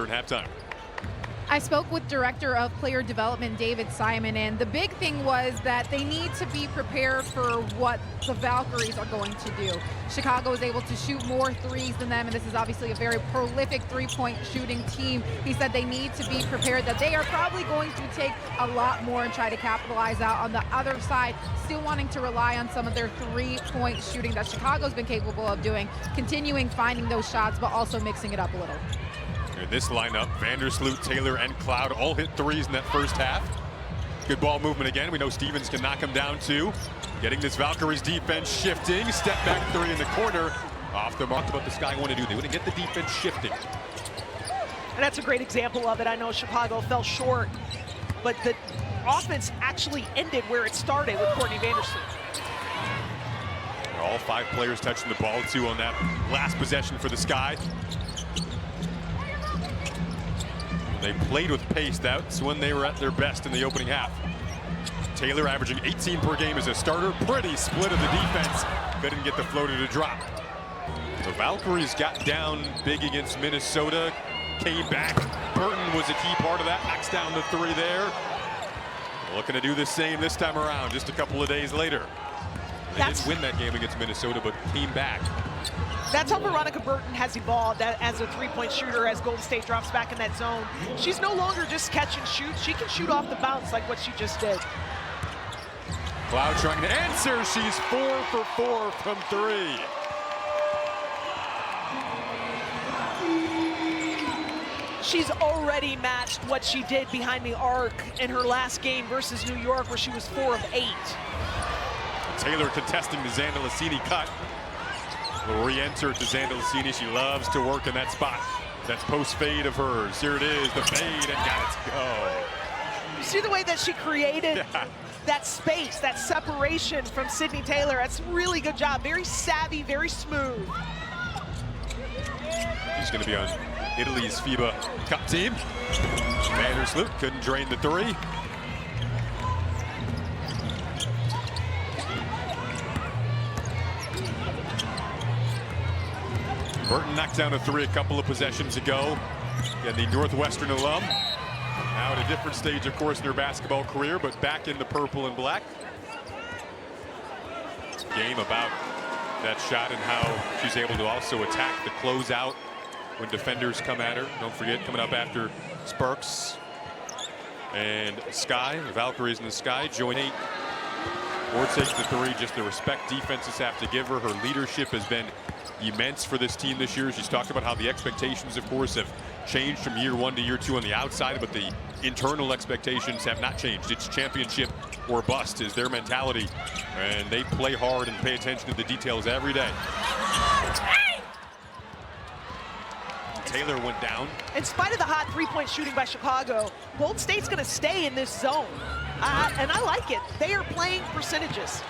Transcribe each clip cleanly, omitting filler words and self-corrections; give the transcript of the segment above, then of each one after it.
in halftime. I spoke with Director of Player Development David Simon, and the big thing was that they need to be prepared for what the Valkyries are going to do. Chicago is able to shoot more threes than them, and this is obviously a very prolific three-point shooting team. He said they need to be prepared, that they are probably going to take a lot more and try to capitalize out on the other side, still wanting to rely on some of their three-point shooting that Chicago's been capable of doing, continuing finding those shots, but also mixing it up a little. In this lineup, Vandersloot, Taylor, and Cloud all hit threes in that first half. Good ball movement again. We know Stevens can knock him down too. Getting this Valkyries defense shifting. Step back three in the corner. Off the mark. What the Sky want to do. They want to get the defense shifting. And that's a great example of it. I know Chicago fell short, but the offense actually ended where it started with Courtney Vandersloot. All 5 players touching the ball too on that last possession for the Sky. They played with pace. That's when they were at their best in the opening half. Taylor averaging 18 per game as a starter. Pretty split of the defense. Couldn't get the floater to drop. The Valkyries got down big against Minnesota. Came back. Burton was a key part of that. Knocks down the 3 there. Looking to do the same this time around, just a couple of days later. They didn't win that game against Minnesota, but came back. That's how Veronica Burton has evolved as a three-point shooter as Golden State drops back in that zone. She's no longer just catch and shoot. She can shoot off the bounce like what she just did. Cloud trying to answer. She's 4 for 4 from 3. She's already matched what she did behind the arc in her last game versus New York, where she was 4 of 8. Taylor contesting the Zandalicini cut. Will re-enter to Zandalicini. She loves to work in that spot. That's post fade of hers. Here it is, the fade, and got it to go. You see the way that she created that space, that separation from Sydney Taylor. That's a really good job. Very savvy, very smooth. She's going to be on Italy's FIBA Cup team. Vandersloot couldn't drain the 3. Burton knocked down a 3 a couple of possessions ago. Again, the Northwestern alum. Now at a different stage, of course, in her basketball career, but back in the purple and black. Game about that shot and how she's able to also attack the closeout when defenders come at her. Don't forget, coming up after Sparks and Sky, the Valkyries in the Sky join 8. Ward takes the 3, just the respect defenses have to give her. Her leadership has been immense for this team this year. She's talked about how the expectations, of course, have changed from year 1 to year 2 on the outside, but the internal expectations have not changed. It's championship or bust is their mentality, and they play hard and pay attention to the details every day. Taylor went down. In spite of the hot three-point shooting by Chicago, Golden State's going to stay in this zone, and I like it. They are playing percentages.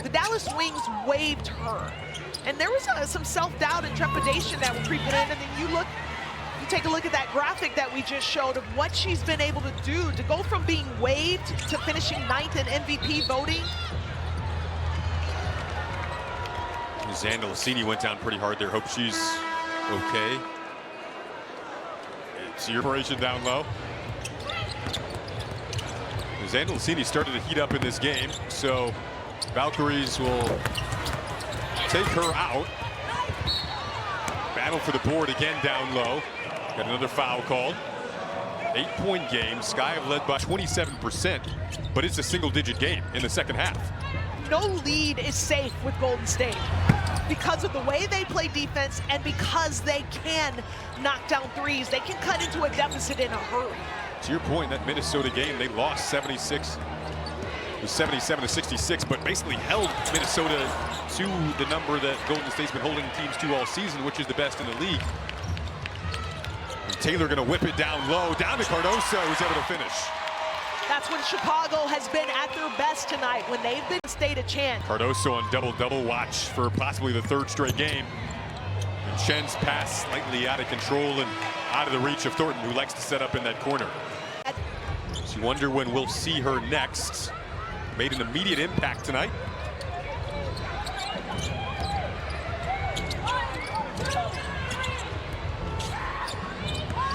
The Dallas Wings waived her, and there was some self-doubt and trepidation that were creeping in, and then you take a look at that graphic that we just showed of what she's been able to do to go from being waived to finishing 9th in MVP voting. Zandalicini went down pretty hard there. Hope she's okay. It's your operation down low. Zandalicini started to heat up in this game, so Valkyries will take her out. Battle for the board again down low. Got another foul called. 8-point game. Sky have led by 27%, but it's a single-digit game in the second half. No lead is safe with Golden State because of the way they play defense and because they can knock down threes. They can cut into a deficit in a hurry. To your point, that Minnesota game, they lost 76. It was 77-66, but basically held Minnesota to the number that Golden State's been holding teams to all season, which is the best in the league. And Taylor going to whip it down low, down to Cardoso, who's able to finish. That's when Chicago has been at their best tonight, when they've been stayed a chance. Cardoso on double-double watch for possibly the 3rd straight game. And Chen's pass slightly out of control and out of the reach of Thornton, who likes to set up in that corner. So you wonder when we'll see her next. Made an immediate impact tonight.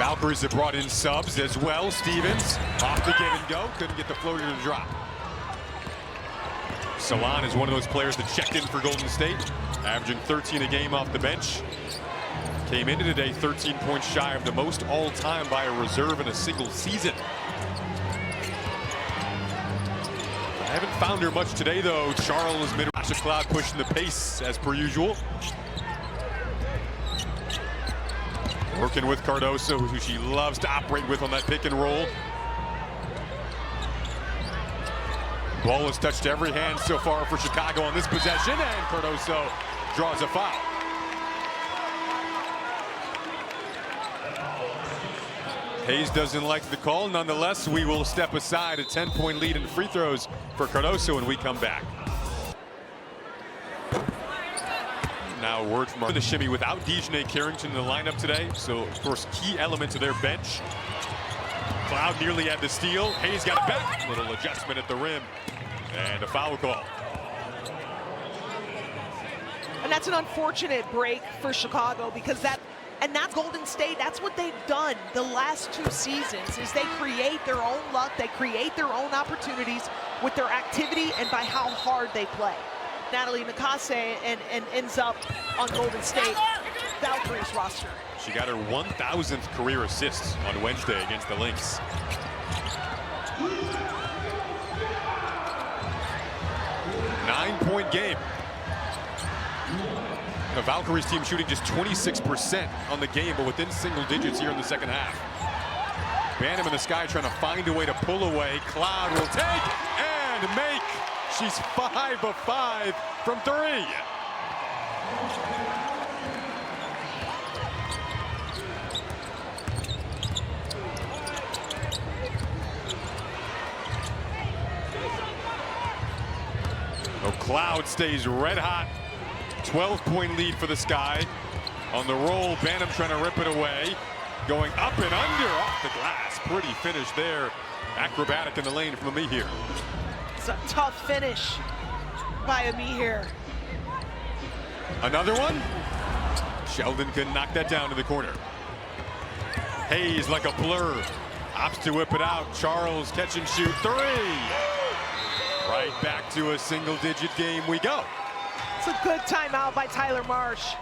Valkyries have brought in subs as well. Stevens off the give and go. Couldn't get the floater to drop. Salon is one of those players that checked in for Golden State, averaging 13 a game off the bench. Came into today 13 points shy of the most all-time by a reserve in a single season. I haven't found her much today, though. Charles mid-range cloud pushing the pace as per usual. Working with Cardoso, who she loves to operate with on that pick and roll. Ball has touched every hand so far for Chicago on this possession, and Cardoso draws a foul. Hayes doesn't like the call. Nonetheless, we will step aside. A 10-point lead in free throws for Cardoso when we come back. Now word from the shimmy without Dejanay Carrington in the lineup today. So, of course, key element to their bench. Cloud nearly had the steal. Hayes got it back. Little adjustment at the rim. And a foul call. And that's an unfortunate break for Chicago because that's Golden State. That's what they've done the last 2 seasons is they create their own luck. They create their own opportunities with their activity and by how hard they play. Natalie Nakase and ends up on Golden State Valkyries roster. She got her 1,000th career assist on Wednesday against the Lynx. Nine-point game. The Valkyries team shooting just 26% on the game, but within single digits here in the second half. Bantam in the sky trying to find a way to pull away. Cloud will take and make. She's 5 of 5 from 3. Oh, Cloud stays red hot. 12-point lead for the Sky. On the roll, Bantam trying to rip it away. Going up and under off the glass. Pretty finish there. Acrobatic in the lane from Amihir. It's a tough finish by Amihir. Another one. Sheldon couldn't knock that down to the corner. Hayes like a blur. Opts to whip it out. Charles catch and shoot 3. Right back to a single-digit game we go. It's a good timeout by Tyler Marsh.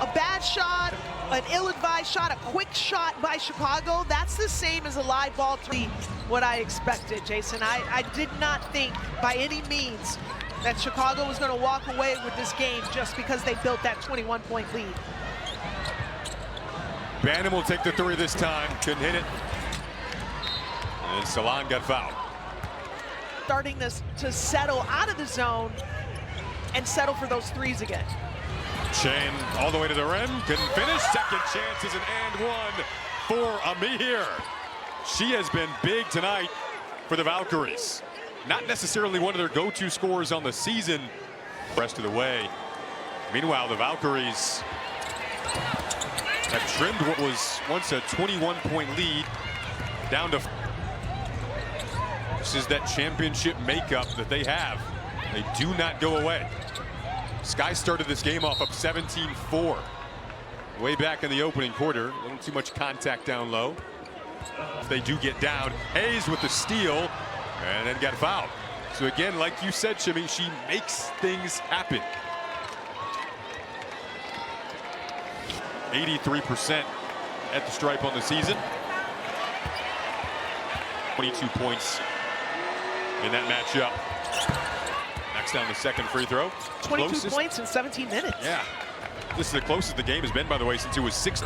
A bad shot, an ill-advised shot, a quick shot by Chicago. That's the same as a live ball. What I expected, Jason. I did not think by any means that Chicago was going to walk away with this game just because they built that 21-point lead. Bantam will take the 3 this time. Couldn't hit it. And Salon got fouled. Starting to settle out of the zone and settle for those 3s again. Chen all the way to the rim. Couldn't finish. Second chances and one for Amihir. She has been big tonight for the Valkyries. Not necessarily one of their go-to scorers on the season. Rest of the way. Meanwhile, the Valkyries have trimmed what was once a 21-point lead down to. This is that championship makeup that they have. They do not go away. Sky started this game off up 17-4. Way back in the opening quarter. A little too much contact down low. They do get down. Hayes with the steal and then got fouled. So again, like you said, Jimmy, she makes things happen. 83% at the stripe on the season. 22 points in that matchup. Knocks down the second free throw. 22 points in 17 minutes. Yeah. This is the closest the game has been, by the way, since it was 6.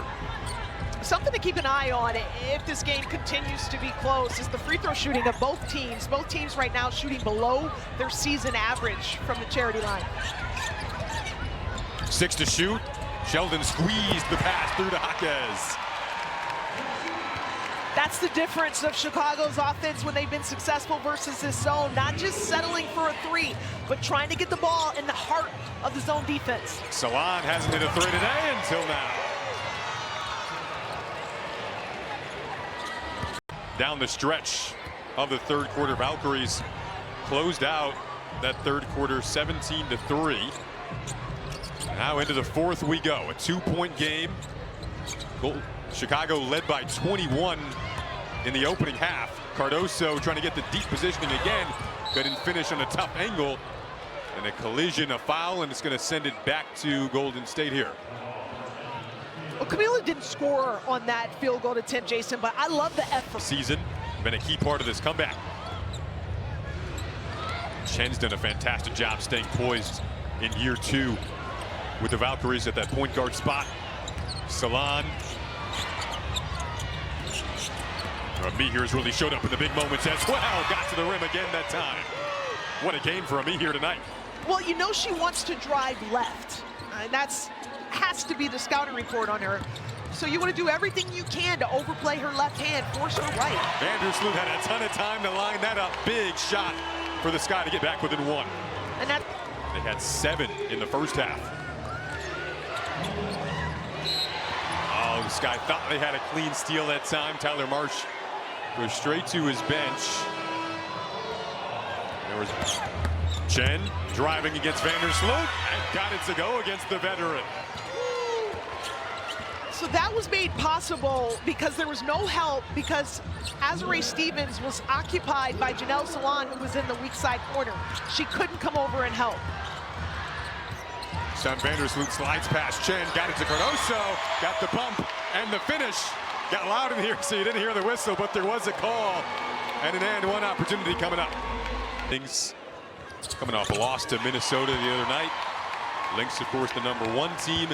Something to keep an eye on if this game continues to be close is the free throw shooting of both teams. Both teams right now shooting below their season average from the charity line. 6 to shoot. Sheldon squeezed the pass through to Jaquez. That's the difference of Chicago's offense when they've been successful versus this zone. Not just settling for a 3, but trying to get the ball in the heart of the zone defense. Salon hasn't hit a 3 today until now. Down the stretch of the third quarter, Valkyries closed out that third quarter 17-3. Now into the fourth we go. A 2-point game. Chicago led by 21 in the opening half. Cardoso trying to get the deep positioning again. Couldn't finish on a tough angle. And a collision, a foul, and it's going to send it back to Golden State here. Well, Camila didn't score on that field goal attempt, Jason, but I love the effort. Season, been a key part of this comeback. Chen's done a fantastic job staying poised in year 2 with the Valkyries at that point guard spot. Salon. Amir has really showed up in the big moments as well. Got to the rim again that time. What a game for Amir tonight. Well, you know she wants to drive left. And that's has to be the scouting report on her. So you want to do everything you can to overplay her left hand, force her right. Vandersloot had a ton of time to line that up. Big shot for the Sky to get back within 1. And that they had 7 in the first half. Oh, the Sky thought they had a clean steal that time. Tyler Marsh goes straight to his bench. There was Chen driving against Vandersloot and got it to go against the veteran. So that was made possible because there was no help, because Azurá Stevens was occupied by Janelle Salon, who was in the weak side corner. She couldn't come over and help. Sam Vandersloot slides past Chen, got it to Cardoso, got the bump and the finish. Got loud in here, so you didn't hear the whistle, but there was a call and an and one opportunity coming up. Things coming off a loss to Minnesota the other night. Lynx, of course, the #1 team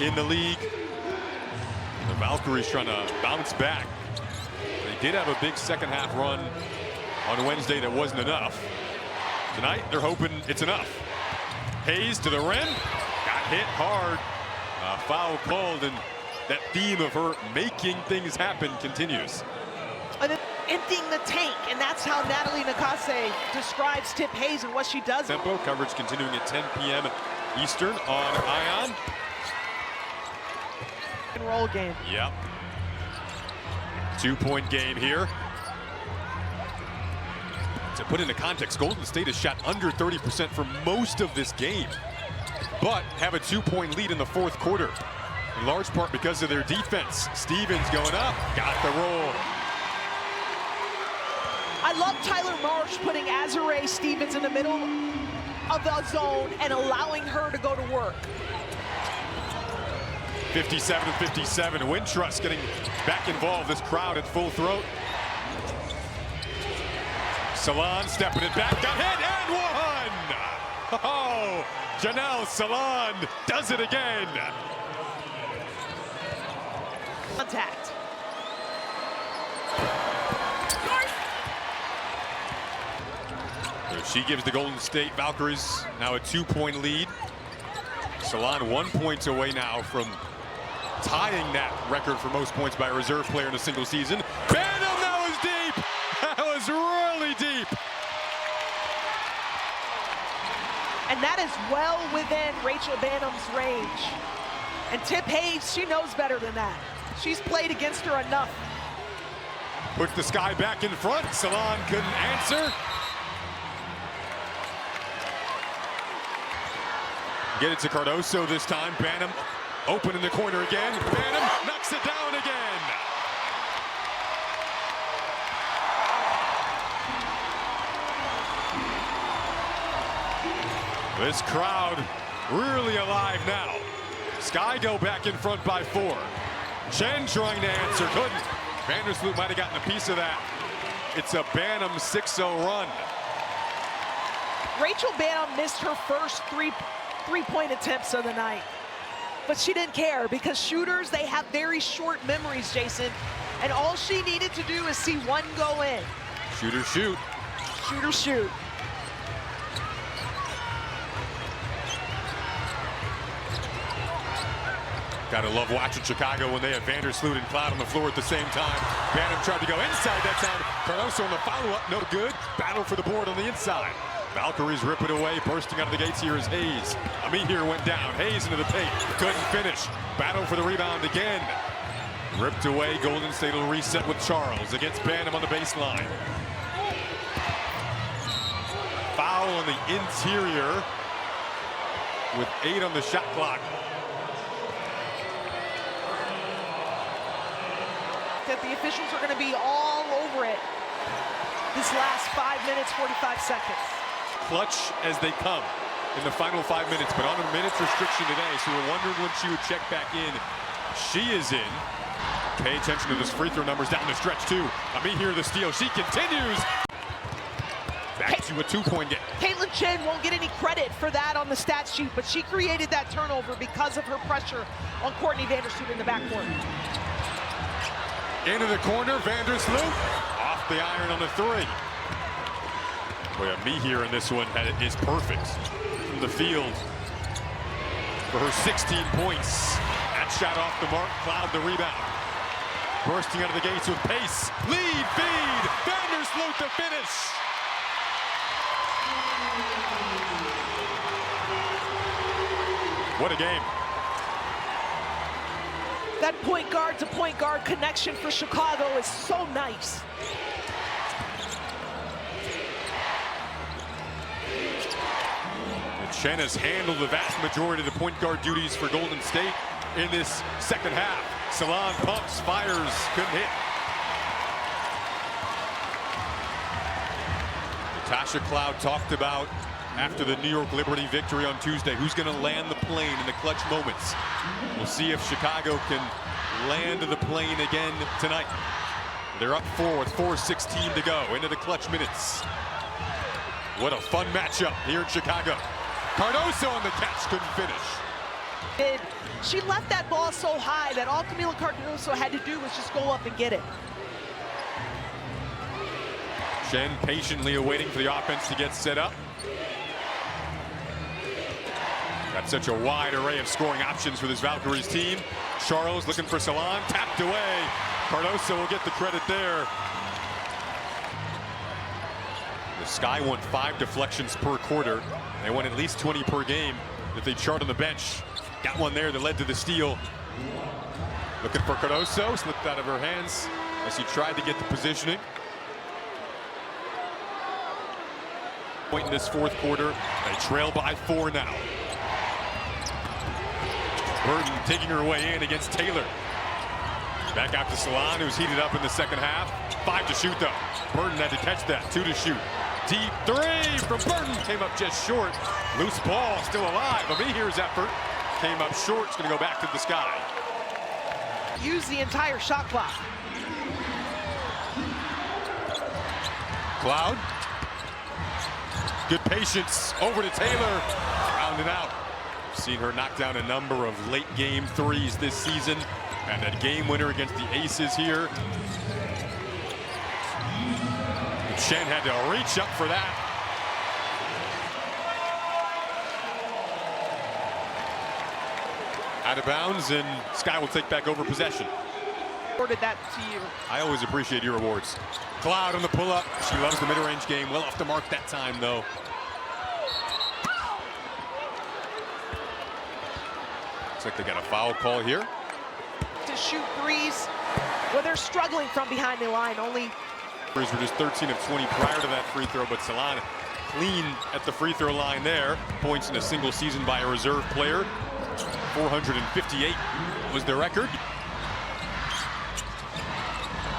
in the league. The Valkyries trying to bounce back. They did have a big second half run on Wednesday that wasn't enough. Tonight, they're hoping it's enough. Hayes to the rim, got hit hard. Foul called, and that theme of her making things happen continues. And then emptying the tank, and that's how Natalie Nakase describes Tip Hayes and what she does. Tempo coverage continuing at 10 p.m. Eastern on ION. Roll game. Yep. 2-point game here. To put into context, Golden State has shot under 30% for most of this game, but have a 2-point lead in the fourth quarter, in large part because of their defense. Stevens going up, got the roll. I love Tyler Marsh putting Azurá Stevens in the middle of the zone and allowing her to go to work. 57-57. Wintrust getting back involved. This crowd at full throat. Salon stepping it back, got hit and one! Oh, Janelle Salon does it again. Contact. So she gives the Golden State Valkyries now a 2-point lead. Salon 1 point away now from tying that record for most points by a reserve player in a single season. Banham, that was deep! That was really deep! And that is well within Rachel Banham's range. And Tip Hayes, she knows better than that. She's played against her enough. Puts the Sky back in front. Salon couldn't answer. Get it to Cardoso this time. Banham open in the corner again. Banham knocks it down again. This crowd really alive now. Sky go back in front by 4. Chen trying to answer, couldn't. Vandersloot might have gotten a piece of that. It's a Banham 6-0 run. Rachel Banham missed her first three-point attempts of the night. But she didn't care, because shooters, they have very short memories, Jason. And all she needed to do is see one go in. Shoot or shoot. Shoot or shoot. Gotta love watching Chicago when they have Vandersloot and Cloud on the floor at the same time. Banham tried to go inside that time. Cardoso on the follow-up, no good. Battle for the board on the inside. Valkyries rip it away. Bursting out of the gates here is Hayes. Amir went down. Hayes into the paint. Couldn't finish. Battle for the rebound again. Ripped away. Golden State will reset with Charles against Banham on the baseline. Foul on the interior with 8 on the shot clock. that the officials are going to be all over it this last 5 minutes, 45 seconds. Clutch as they come in the final 5 minutes, but on a minutes restriction today, so we're wondering when she would check back in. She is in. Pay attention to those free throw numbers down the stretch too. Here the steal. She continues. Back to a 2-point game. Caitlin Chen won't get any credit for that on the stat sheet, but she created that turnover because of her pressure on Courtney Vandersloot in the backcourt. Into the corner, Vandersloot off the iron on the 3. Boy, here in this one is perfect from the field for her 16 points. That shot off the mark, Cloud the rebound. Bursting out of the gates with pace. Lead, feed, Vandersloot to finish. What a game. That point guard to point guard connection for Chicago is so nice. And Chen has handled the vast majority of the point guard duties for Golden State in this second half. Salon pumps, fires, couldn't hit. Natasha Cloud talked about after the New York Liberty victory on Tuesday, who's going to land the plane in the clutch moments. We'll see if Chicago can land the plane again tonight. They're up 4 with 4:16 to go into the clutch minutes. What a fun matchup here in Chicago. Cardoso on the catch, couldn't finish. She left that ball so high that all Camila Cardoso had to do was just go up and get it. Chen patiently awaiting for the offense to get set up. Got such a wide array of scoring options for this Valkyries team. Charles looking for Salon, tapped away. Cardoso will get the credit there. The Sky won 5 deflections per quarter. They won at least 20 per game that they chart on the bench. Got one there that led to the steal. Looking for Cardoso, slipped out of her hands as he tried to get the positioning. Point in this fourth quarter, they trail by 4 now. Burton taking her way in against Taylor. Back out to Salon, who's heated up in the second half. 5 to shoot though. Burton had to catch that, 2 to shoot. Deep 3 from Burton, came up just short. Loose ball, still alive. Here's effort, came up short, it's gonna go back to the Sky. Use the entire shot clock. Cloud. Good patience, over to Taylor, rounded out. Seen her knock down a number of late game 3s this season, and that game winner against the Aces here. Chen had to reach up for that. Out of bounds, and Sky will take back over possession. Awarded that to you. I always appreciate your awards. Cloud on the pull-up. She loves the mid-range game. Well off the mark that time, though. Looks like they got a foul call here. To shoot 3s where they're struggling from behind the line. Only were just 13 of 20 prior to that free throw, but Salon clean at the free throw line there. Points in a single season by a reserve player. 458 was their record.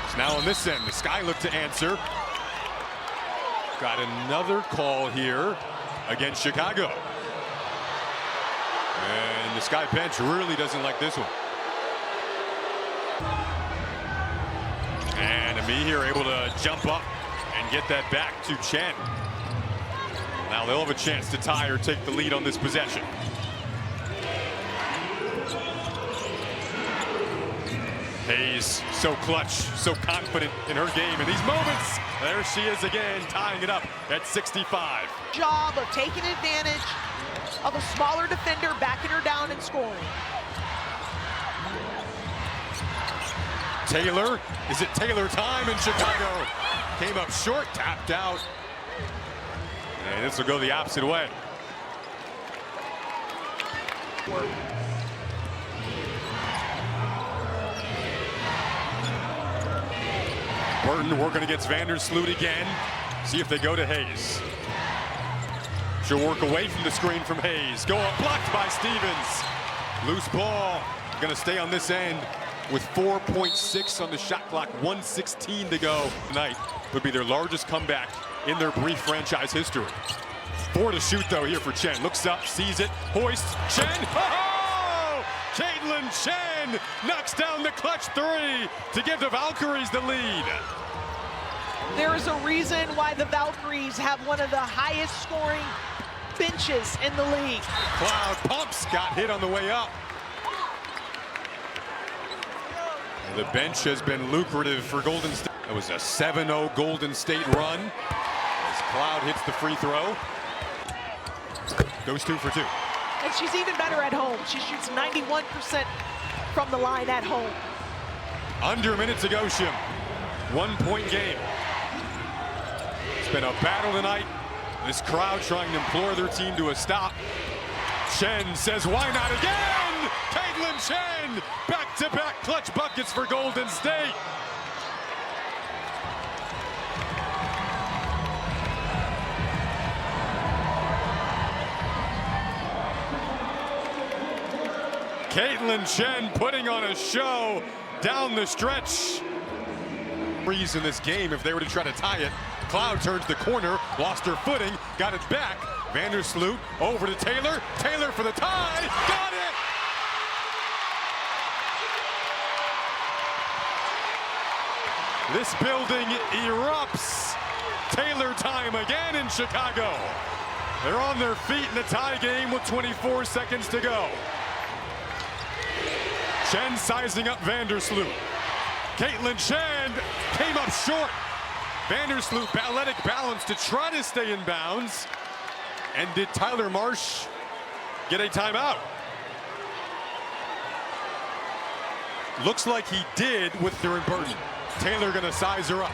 So now on this end, the Sky look to answer. Got another call here against Chicago. And the Sky bench really doesn't like this one. And here able to jump up and get that back to Chen. Now they'll have a chance to tie or take the lead on this possession. Hayes, so clutch, so confident in her game in these moments. There she is again, tying it up at 65. Job of taking advantage of a smaller defender, backing her down and scoring. Taylor, is it Taylor time in Chicago? Came up short, tapped out. And this will go the opposite way. Burton working against Vandersloot again. See if they go to Hayes. She'll work away from the screen from Hayes. Go up, blocked by Stevens. Loose ball, gonna stay on this end. with 4.6 on the shot clock, 1:16 to go tonight. Would be their largest comeback in their brief franchise history. 4 to shoot though here for Chen. Looks up, sees it, hoists, Chen. Oh! Caitlin Chen knocks down the clutch 3 to give the Valkyries the lead. There is a reason why the Valkyries have one of the highest scoring benches in the league. Cloud pumps, got hit on the way up. The bench has been lucrative for Golden State. It was a 7-0 Golden State run as Cloud hits the free throw. Goes 2 for 2. And she's even better at home. She shoots 91% from the line at home. Under a minute to go, Shim. 1-point game. It's been a battle tonight. This crowd trying to implore their team to a stop. Chen says, why not again? Caitlin Chen, back-to-back clutch buckets for Golden State. Caitlin Chen putting on a show down the stretch. Freeze in this game if they were to try to tie it. Cloud turns the corner, lost her footing, got it back. Vandersloot over to Taylor. Taylor for the tie, got it! This building erupts. Taylor time again in Chicago. They're on their feet in the tie game with 24 seconds to go. Chen sizing up Vandersloot. Caitlin Chen came up short. Vandersloot balletic balance to try to stay in bounds. And did Tyler Marsh get a timeout? Looks like he did with Theron Burton. Taylor gonna size her up.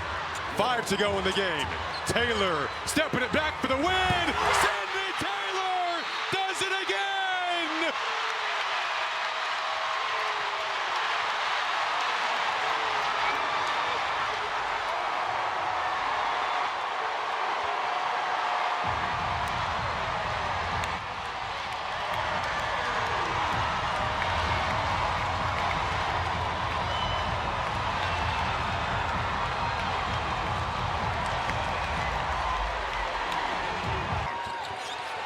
5 to go in the game. Taylor stepping it back for the win. Sydney Taylor does it again.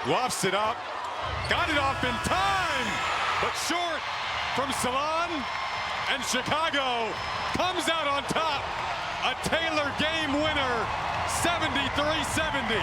Lofts it up, got it off in time, but short from Salon, and Chicago comes out on top. A Taylor game winner, 73-70.